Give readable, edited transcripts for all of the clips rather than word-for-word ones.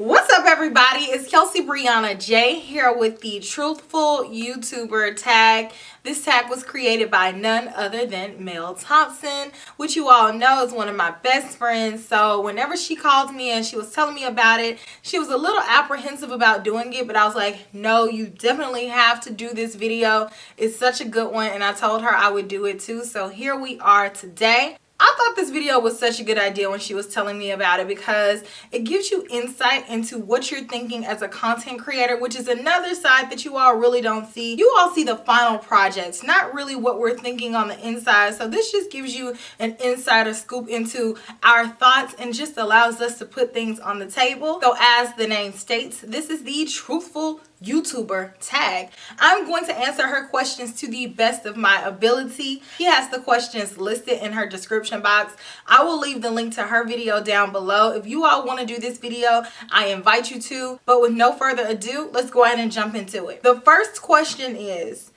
What's up, everybody? It's Kelsee Briana J here with the Truthful YouTuber tag. This tag was created by none other than Mel Thompson, which you all know is one of my best friends. So whenever she called me and she was telling me about it, she was a little apprehensive about doing it, but I was like, no, you definitely have to do this video. It's such a good one, and I told her I would do it too. So here we are today. I thought this video was such a good idea when she was telling me about it because it gives you insight into what you're thinking as a content creator, which is another side that you all really don't see. You all see the final projects, not really what we're thinking on the inside. So this just gives you an insider scoop into our thoughts and just allows us to put things on the table. So as the name states, this is the Truthful YouTuber tag. I'm going to answer her questions to the best of my ability. She has the questions listed in her description box. I will leave the link to her video down below. If you all want to do this video, I invite you to. But with no further ado, let's go ahead and jump into it. The first question is,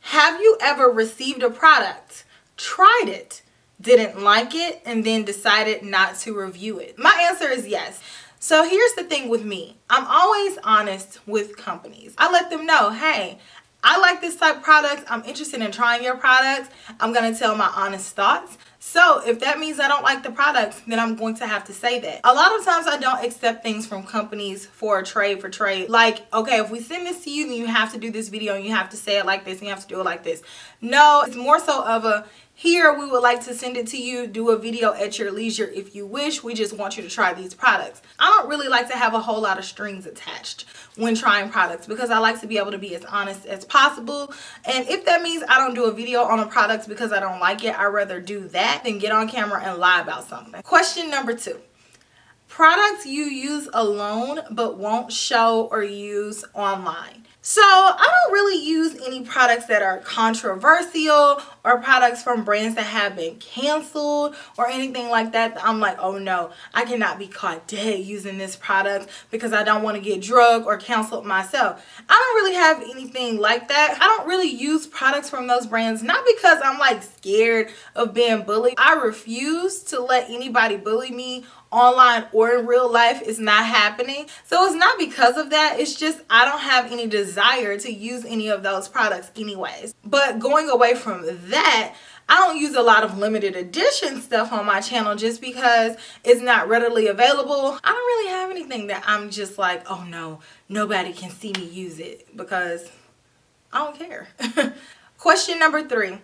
have you ever received a product, tried it, didn't like it, and then decided not to review it? My answer is yes. So here's the thing with me. I'm always honest with companies. I let them know, hey, I like this type of product. I'm interested in trying your products. I'm going to tell my honest thoughts. So if that means I don't like the product, then I'm going to have to say that. A lot of times I don't accept things from companies for trade. Like, okay, if we send this to you, then you have to do this video and you have to say it like this and you have to do it like this. No, it's more so of a, here, we would like to send it to you, do a video at your leisure if you wish. We just want you to try these products. I don't really like to have a whole lot of strings attached when trying products because I like to be able to be as honest as possible. And if that means I don't do a video on a product because I don't like it, I'd rather do that than get on camera and lie about something. Question number 2. Products you use alone but won't show or use online. So I don't really use any products that are controversial or products from brands that have been canceled or anything like that. I'm like, oh no, I cannot be caught dead using this product because I don't want to get drugged or canceled myself. I don't really have anything like that. I don't really use products from those brands, not because I'm like scared of being bullied. I refuse to let anybody bully me online or in real life. Is not happening. So it's not because of that. It's just I don't have any desire to use any of those products anyways. But going away from that, I don't use a lot of limited edition stuff on my channel just because it's not readily available. I don't really have anything that I'm just like, oh no, nobody can see me use it because I don't care. Question number 3.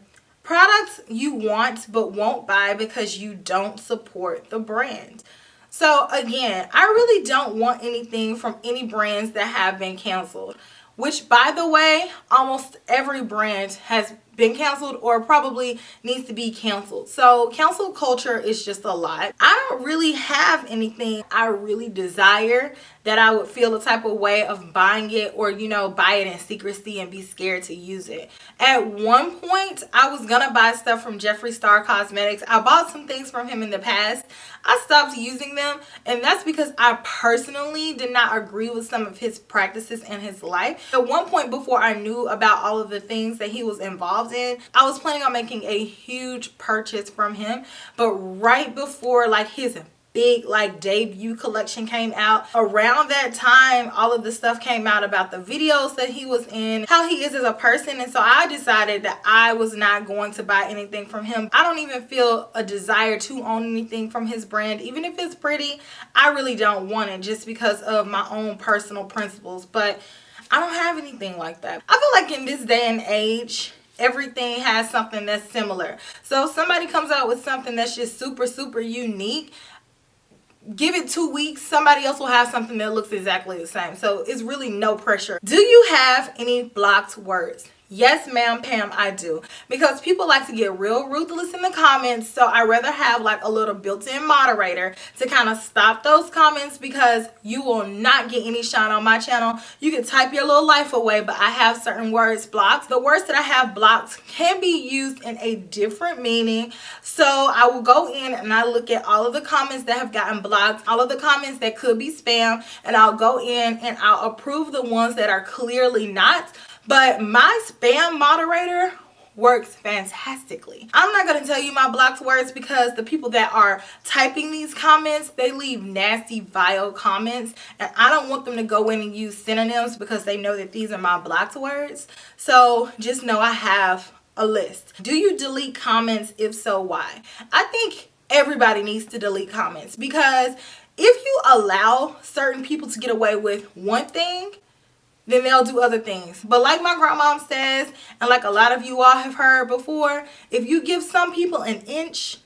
Products you want but won't buy because you don't support the brand. So again, I really don't want anything from any brands that have been canceled, which by the way, almost every brand has been canceled or probably needs to be canceled. So cancel culture is just a lot. I don't really have anything I really desire that I would feel the type of way of buying it or, you know, buy it in secrecy and be scared to use it. At one point, I was gonna buy stuff from Jeffree Star Cosmetics. I bought some things from him in the past. I stopped using them, and that's because I personally did not agree with some of his practices in his life. At one point, before I knew about all of the things that he was involved in, I was planning on making a huge purchase from him, but right before like his big like debut collection came out, around that time all of the stuff came out about the videos that he was in, how he is as a person, and so I decided that I was not going to buy anything from him. I don't even feel a desire to own anything from his brand. Even if it's pretty, I really don't want it just because of my own personal principles, but I don't have anything like that. I feel like in this day and age, everything has something that's similar. So if somebody comes out with something that's just super unique, give it 2 weeks, somebody else will have something that looks exactly the same. So it's really no pressure. Do you have any blocked words? Yes, ma'am, Pam, I do. Because people like to get real ruthless in the comments, so I rather have like a little built-in moderator to kind of stop those comments because you will not get any shine on my channel. You can type your little life away, but I have certain words blocked. The words that I have blocked can be used in a different meaning. So I will go in and I look at all of the comments that have gotten blocked, all of the comments that could be spam, and I'll go in and I'll approve the ones that are clearly not. But my spam moderator works fantastically. I'm not going to tell you my blocked words because the people that are typing these comments, they leave nasty, vile comments, and I don't want them to go in and use synonyms because they know that these are my blocked words. So just know I have a list. Do you delete comments? If so, why? I think everybody needs to delete comments because if you allow certain people to get away with one thing, then they'll do other things. But like my grandma says, and like a lot of you all have heard before, if you give some people an inch,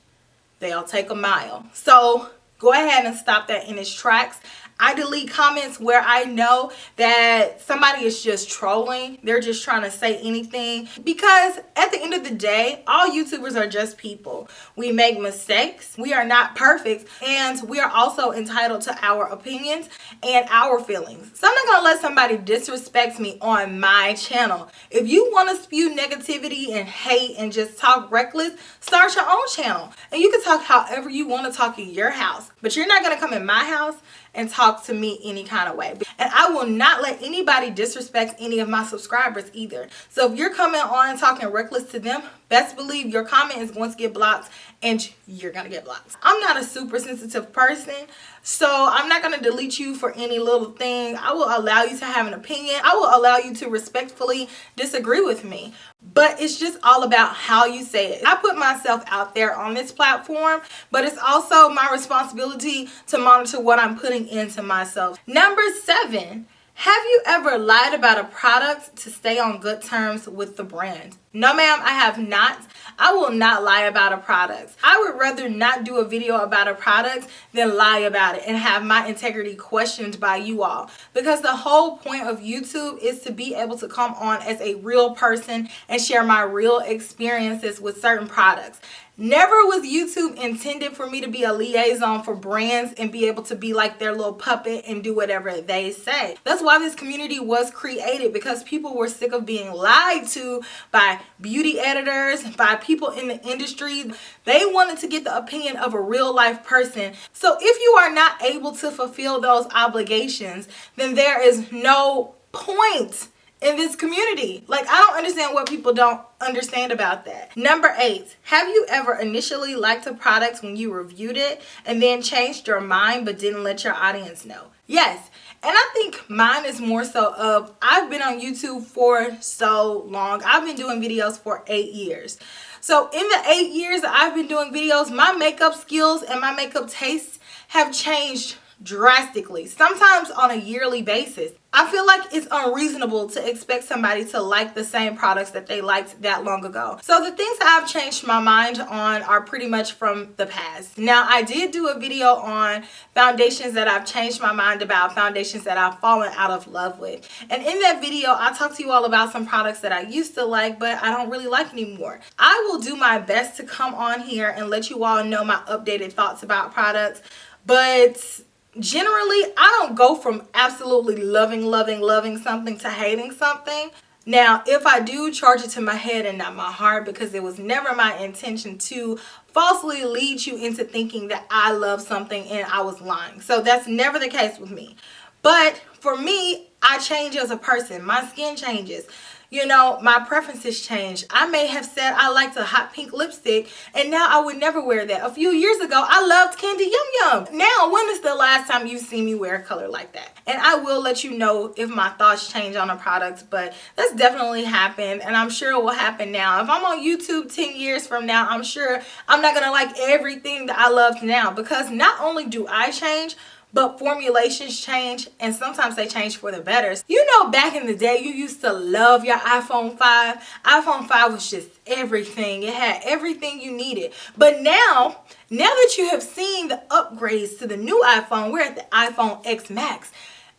they'll take a mile. So go ahead and stop that in its tracks. I delete comments where I know that somebody is just trolling. They're just trying to say anything. Because at the end of the day, all YouTubers are just people. We make mistakes. We are not perfect. And we are also entitled to our opinions and our feelings. So I'm not going to let somebody disrespect me on my channel. If you want to spew negativity and hate and just talk reckless, start your own channel. And you can talk however you want to talk in your house. But you're not going to come in my house and talk to me any kind of way. And I will not let anybody disrespect any of my subscribers either. So if you're coming on and talking reckless to them, best believe your comment is going to get blocked and you're going to get blocked. I'm not a super sensitive person, so I'm not going to delete you for any little thing. I will allow you to have an opinion. I will allow you to respectfully disagree with me. But it's just all about how you say it. I put myself out there on this platform, but it's also my responsibility to monitor what I'm putting into myself. Number 7, have you ever lied about a product to stay on good terms with the brand? No, ma'am, I have not. I will not lie about a product. I would rather not do a video about a product than lie about it and have my integrity questioned by you all. Because the whole point of YouTube is to be able to come on as a real person and share my real experiences with certain products. Never was YouTube intended for me to be a liaison for brands and be able to be like their little puppet and do whatever they say. That's why this community was created, because people were sick of being lied to by beauty editors, by people in the industry. They wanted to get the opinion of a real life person. So if you are not able to fulfill those obligations, then there is no point in this community. Like, I don't understand what people don't understand about that. Number 8, have you ever initially liked a product when you reviewed it and then changed your mind but didn't let your audience know? Yes. And I think mine is more so of, I've been on YouTube for so long. I've been doing videos for 8 years. So in the 8 years that I've been doing videos, my makeup skills and my makeup tastes have changed drastically, sometimes on a yearly basis. I feel like it's unreasonable to expect somebody to like the same products that they liked that long ago. So the things that I've changed my mind on are pretty much from the past. Now, I did do a video on foundations that I've changed my mind about, foundations that I've fallen out of love with. And in that video, I talked to you all about some products that I used to like, but I don't really like anymore. I will do my best to come on here and let you all know my updated thoughts about products, but generally, I don't go from absolutely loving something to hating something. Now, if I do, charge it to my head and not my heart, because it was never my intention to falsely lead you into thinking that I love something and I was lying. So that's never the case with me. But for me, I change as a person. My skin changes. You know, my preferences change. I may have said I liked a hot pink lipstick, and now I would never wear that. A few years ago, I loved Candy Yum Yum. Now, when is the last time you've seen me wear a color like that? And I will let you know if my thoughts change on a product, but that's definitely happened, and I'm sure it will happen now. If I'm on YouTube 10 years from now, I'm sure I'm not going to like everything that I love now, because not only do I change, but formulations change, and sometimes they change for the better. You know, back in the day, you used to love your iPhone 5. iPhone 5 was just everything. It had everything you needed. But now that you have seen the upgrades to the new iPhone, we're at the iPhone X Max.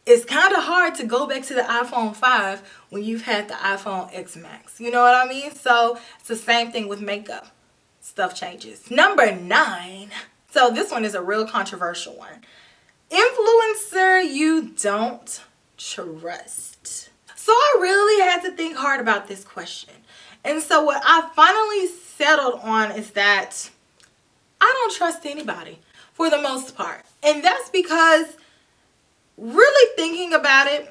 It's kind of hard to go back to the iPhone 5 when you've had the iPhone X Max. You know what I mean? So it's the same thing with makeup. Stuff changes. Number 9. So this one is a real controversial one. Influencer you don't trust. So I really had to think hard about this question. And so what I finally settled on is that I don't trust anybody for the most part. And that's because, really thinking about it,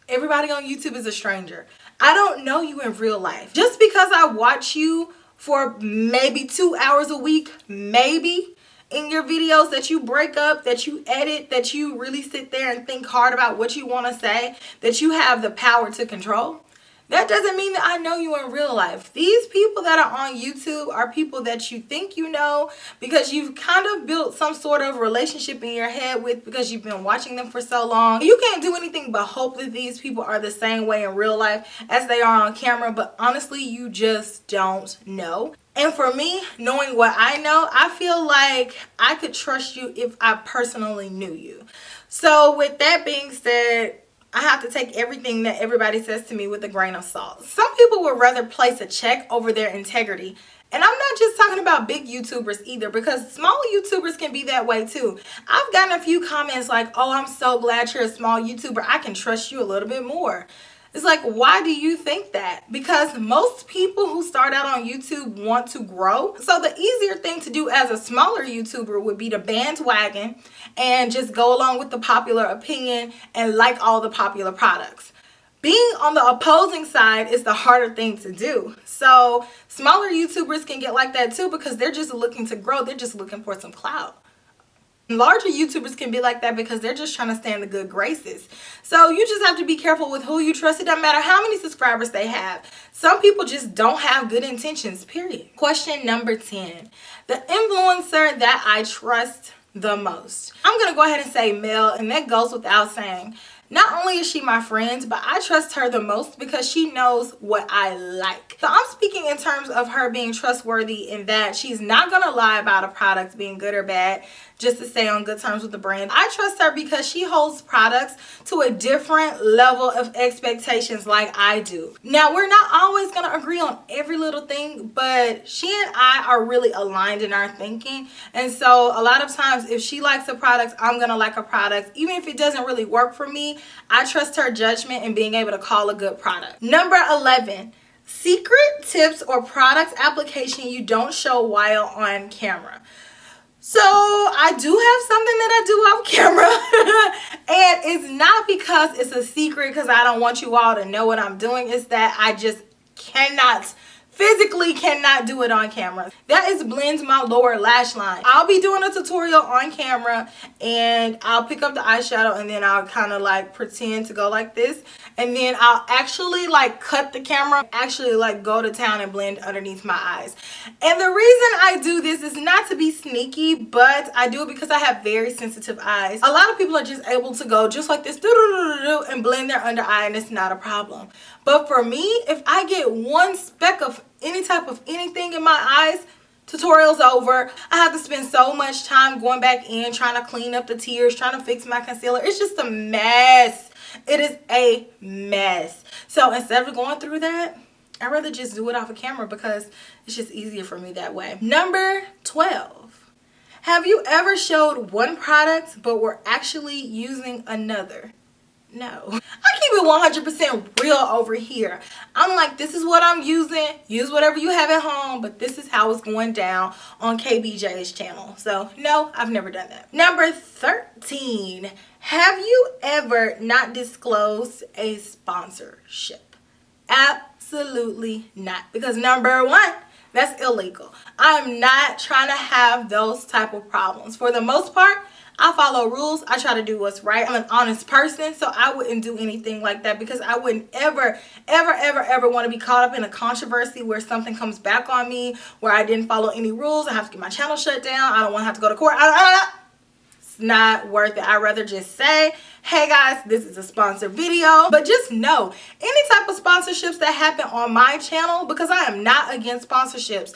everybody on YouTube is a stranger. I don't know you in real life. Just because I watch you for maybe 2 hours a week, maybe, in your videos that you break up, that you edit, that you really sit there and think hard about what you want to say, that you have the power to control, that doesn't mean that I know you in real life. These people that are on YouTube are people that you think you know because you've kind of built some sort of relationship in your head with, because you've been watching them for so long. You can't do anything but hope that these people are the same way in real life as they are on camera, but honestly, you just don't know. And for me, knowing what I know, I feel like I could trust you if I personally knew you. So with that being said, I have to take everything that everybody says to me with a grain of salt. Some people would rather place a check over their integrity. And I'm not just talking about big YouTubers either, because small YouTubers can be that way too. I've gotten a few comments like, oh, I'm so glad you're a small YouTuber. I can trust you a little bit more. It's like, why do you think that? Because most people who start out on YouTube want to grow. So the easier thing to do as a smaller YouTuber would be to bandwagon and just go along with the popular opinion and like all the popular products. Being on the opposing side is the harder thing to do. So smaller YouTubers can get like that too, because they're just looking to grow. They're just looking for some clout. Larger YouTubers can be like that because they're just trying to stay in the good graces. So you just have to be careful with who you trust. It doesn't matter how many subscribers they have. Some people just don't have good intentions, period. Question number 10. The influencer that I trust the most. I'm going to go ahead and say Mel, and that goes without saying. Not only is she my friend, but I trust her the most because she knows what I like. So I'm speaking in terms of her being trustworthy in that she's not going to lie about a product being good or bad just to stay on good terms with the brand. I trust her because she holds products to a different level of expectations like I do. Now, we're not always going to agree on every little thing, but she and I are really aligned in our thinking. And so a lot of times if she likes a product, I'm going to like a product. Even if it doesn't really work for me, I trust her judgment in being able to call a good product. Number 11, secret tips or product application you don't show while on camera. So I do have something that I do off camera and it's not because it's a secret because I don't want you all to know what I'm doing. It's that I just physically cannot do it on camera. That is blend my lower lash line. I'll be doing a tutorial on camera and I'll pick up the eyeshadow and then I'll kind of like pretend to go like this. And then I'll actually like cut the camera, actually like go to town and blend underneath my eyes. And the reason I do this is not to be sneaky, but I do it because I have very sensitive eyes. A lot of people are just able to go just like this and blend their under eye and it's not a problem. But for me, if I get one speck of any type of anything in my eyes, tutorial's over. I have to spend so much time going back in, trying to clean up the tears, trying to fix my concealer. It's just a mess. It is a mess. So instead of going through that, I'd rather just do it off of camera because it's just easier for me that way. Number 12. Have you ever showed one product but were actually using another? No. I keep it 100% real over here. I'm like, this is what I'm using. Use whatever you have at home, but this is how it's going down on KBJ's channel. So no, I've never done that. Number 13. Have you ever not disclosed a sponsorship? Absolutely not. Because number 1, that's illegal. I'm not trying to have those type of problems. For the most part, I follow rules. I try to do what's right. I'm an honest person, so I wouldn't do anything like that because I wouldn't ever want to be caught up in a controversy where something comes back on me, where I didn't follow any rules. I have to get my channel shut down. I don't want to have to go to court. It's not worth it. I'd rather just say, hey guys, this is a sponsored video. But just know, any type of sponsorships that happen on my channel, because I am not against sponsorships,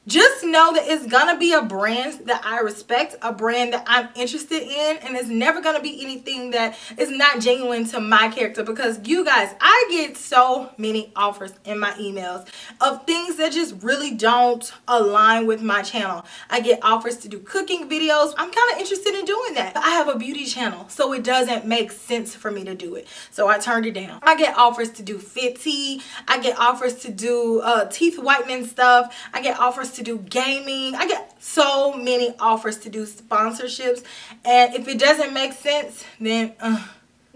just know that it's gonna be a brand that I respect, a brand that I'm interested in, and it's never gonna be anything that is not genuine to my character. Because you guys, I get so many offers in my emails of things that just really don't align with my channel. I get offers to do cooking videos. I'm kind of interested in doing that. I have a beauty channel, so it doesn't make sense for me to do it. So I turned it down. I get offers to do fit tea. I get offers to do teeth whitening stuff. I get offers to do gaming. I get so many offers to do sponsorships, and if it doesn't make sense, then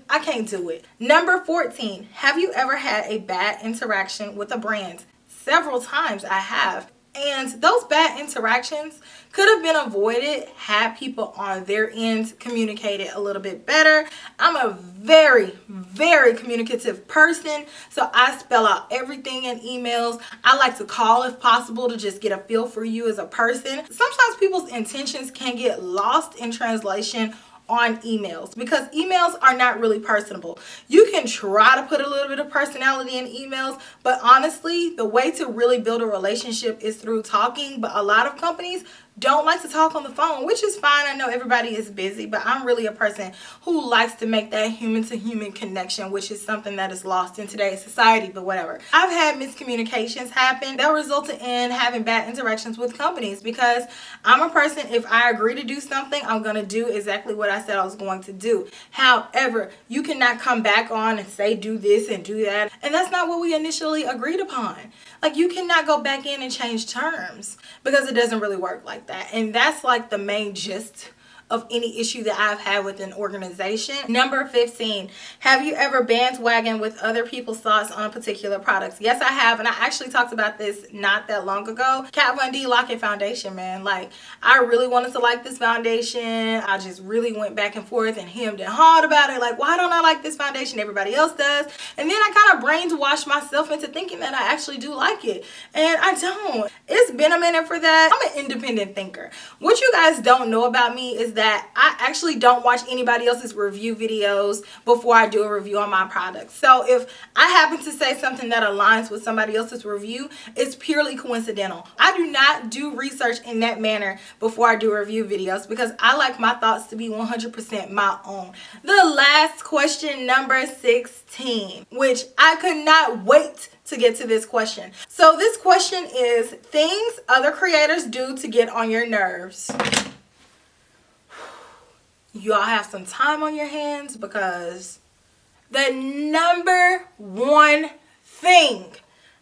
I I can't do it. Number 14, have you ever had a bad interaction with a brand? Several times I have. And those bad interactions could have been avoided had people on their end communicated a little bit better. I'm a very, very communicative person, so I spell out everything in emails. I like to call if possible to just get a feel for you as a person. Sometimes people's intentions can get lost in translation on emails because emails are not really personable. You can try to put a little bit of personality in emails, but honestly, the way to really build a relationship is through talking. But a lot of companies don't like to talk on the phone, which is fine. I know everybody is busy, but I'm really a person who likes to make that human to human connection, which is something that is lost in today's society, but whatever. I've had miscommunications happen that resulted in having bad interactions with companies because I'm a person, if I agree to do something, I'm going to do exactly what I said I was going to do. However, you cannot come back on and say do this and do that, and that's not what we initially agreed upon. Like, you cannot go back in and change terms because it doesn't really work like that. And that's like the main gist of any issue that I've had with an organization. Number 15, have you ever bandwagoned with other people's thoughts on a particular product? Yes, I have, and I actually talked about this not that long ago. Kat Von D Lock-It Foundation, man. Like, I really wanted to like this foundation. I just really went back and forth and hemmed and hawed about it. Like, why don't I like this foundation? Everybody else does. And then I kind of brainwashed myself into thinking that I actually do like it. And I don't. It's been a minute for that. I'm an independent thinker. What you guys don't know about me is that I actually don't watch anybody else's review videos before I do a review on my product. So if I happen to say something that aligns with somebody else's review, it's purely coincidental. I do not do research in that manner before I do review videos because I like my thoughts to be 100% my own. The last question, number 16, which I could not wait to get to this question. So this question is things other creators do to get on your nerves. Y'all have some time on your hands because the number one thing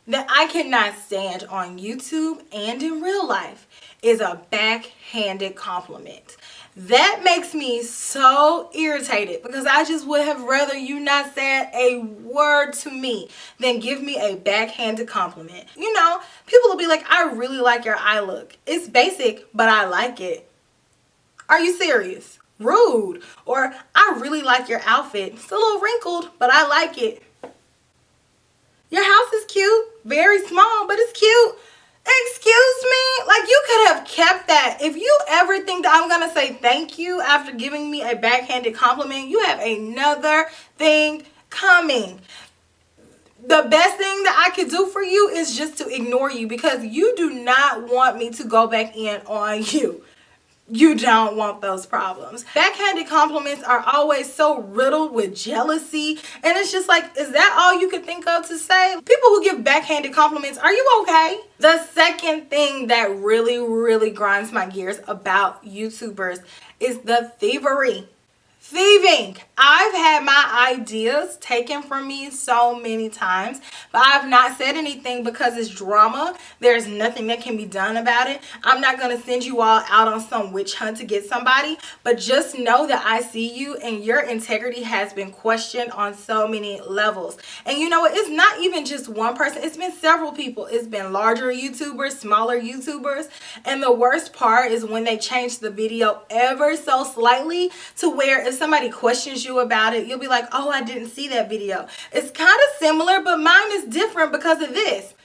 that I cannot stand on YouTube and in real life is a backhanded compliment. That makes me so irritated because I just would have rather you not said a word to me than give me a backhanded compliment. You know, people will be like, I really like your eye look. It's basic, but I like it. Are you serious? Rude. Or I really like your outfit. It's a little wrinkled, but I like it. Your house is cute. Very small, but it's cute. Excuse me? Like, you could have kept that. If you ever think that I'm going to say thank you after giving me a backhanded compliment, you have another thing coming. The best thing that I could do for you is just to ignore you because you do not want me to go back in on you. You don't want those problems. Backhanded compliments are always so riddled with jealousy. And it's just like, is that all you could think of to say? People who give backhanded compliments, are you okay? The second thing that really, really grinds my gears about YouTubers is the thievery. Thieving. I've had my ideas taken from me so many times, but I've not said anything because it's drama. There's nothing that can be done about it. I'm not going to send you all out on some witch hunt to get somebody, but just know that I see you and your integrity has been questioned on so many levels. And you know what? It's not even just one person. It's been several people. It's been larger YouTubers, smaller YouTubers. And the worst part is when they change the video ever so slightly to where if somebody questions you about it, you'll be like, oh, I didn't see that video. It's kind of similar, but mine is different because of this.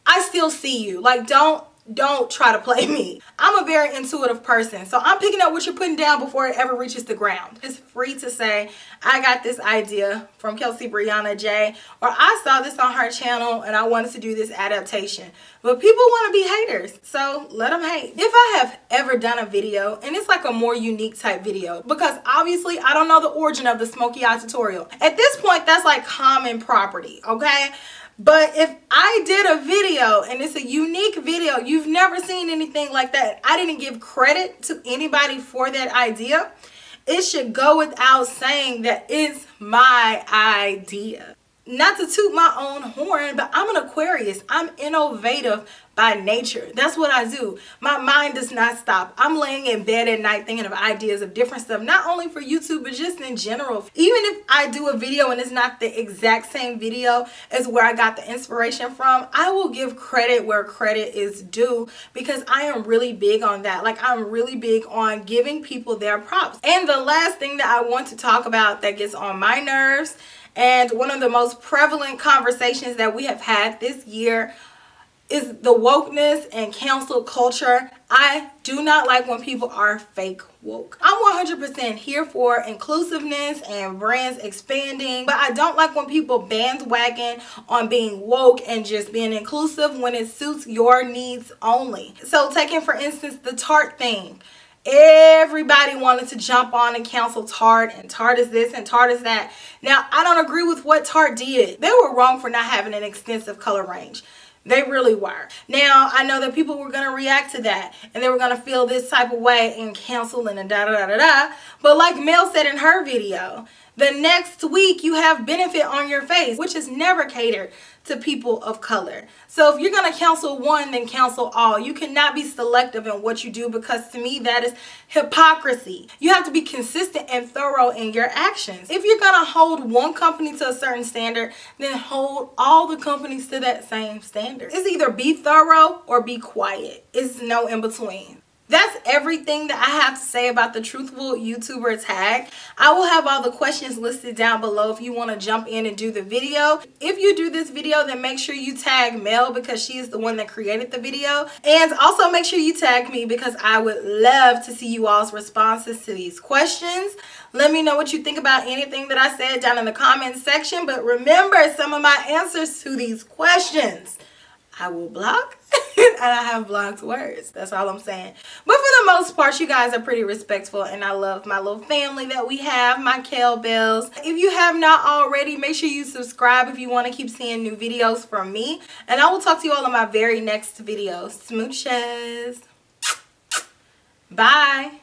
I still see you. Like, don't try to play me. I'm a very intuitive person, so I'm picking up what you're putting down before it ever reaches the ground. It's free to say, I got this idea from Kelsee Briana J, or I saw this on her channel and I wanted to do this adaptation. But people want to be haters, so let them hate. If I have ever done a video, and it's like a more unique type video, because obviously I don't know the origin of the smoky eye tutorial. At this point, that's like common property, okay? But if I did a video and it's a unique video, you've never seen anything like that, I didn't give credit to anybody for that idea, it should go without saying that it's my idea. Not to toot my own horn, but I'm an Aquarius. I'm innovative by nature. That's what I do. My mind does not stop. I'm laying in bed at night thinking of ideas of different stuff, not only for YouTube, but just in general. Even if I do a video and it's not the exact same video as where I got the inspiration from, I will give credit where credit is due, because I am really big on that. Like, I'm really big on giving people their props. And the last thing that I want to talk about that gets on my nerves, and one of the most prevalent conversations that we have had this year, is the wokeness and cancel culture. I do not like when people are fake woke. I'm 100% here for inclusiveness and brands expanding, but I don't like when people bandwagon on being woke and just being inclusive when it suits your needs only. So taking for instance the Tarte thing. Everybody wanted to jump on and cancel Tarte, and Tarte is this and Tarte is that. Now, I don't agree with what Tarte did. They were wrong for not having an extensive color range. They really were. Now, I know that people were going to react to that, and they were going to feel this type of way and cancel and da da da da da. But like Mel said in her video, the next week you have benefit on your face, which is never catered to people of color. So if you're going to cancel one, then cancel all. You cannot be selective in what you do, because to me that is hypocrisy. You have to be consistent and thorough in your actions. If you're going to hold one company to a certain standard, then hold all the companies to that same standard. It's either be thorough or be quiet. It's no in between. That's everything that I have to say about the Truthful YouTuber tag. I will have all the questions listed down below if you want to jump in and do the video. If you do this video, then make sure you tag Mel, because she is the one that created the video. And also make sure you tag me, because I would love to see you all's responses to these questions. Let me know what you think about anything that I said down in the comments section. But remember, some of my answers to these questions I will block, and I have blocked words. That's all I'm saying. But for the most part, you guys are pretty respectful, and I love my little family that we have, my Kel Belles. If you have not already, make sure you subscribe if you want to keep seeing new videos from me. And I will talk to you all in my very next video. Smooches. Bye.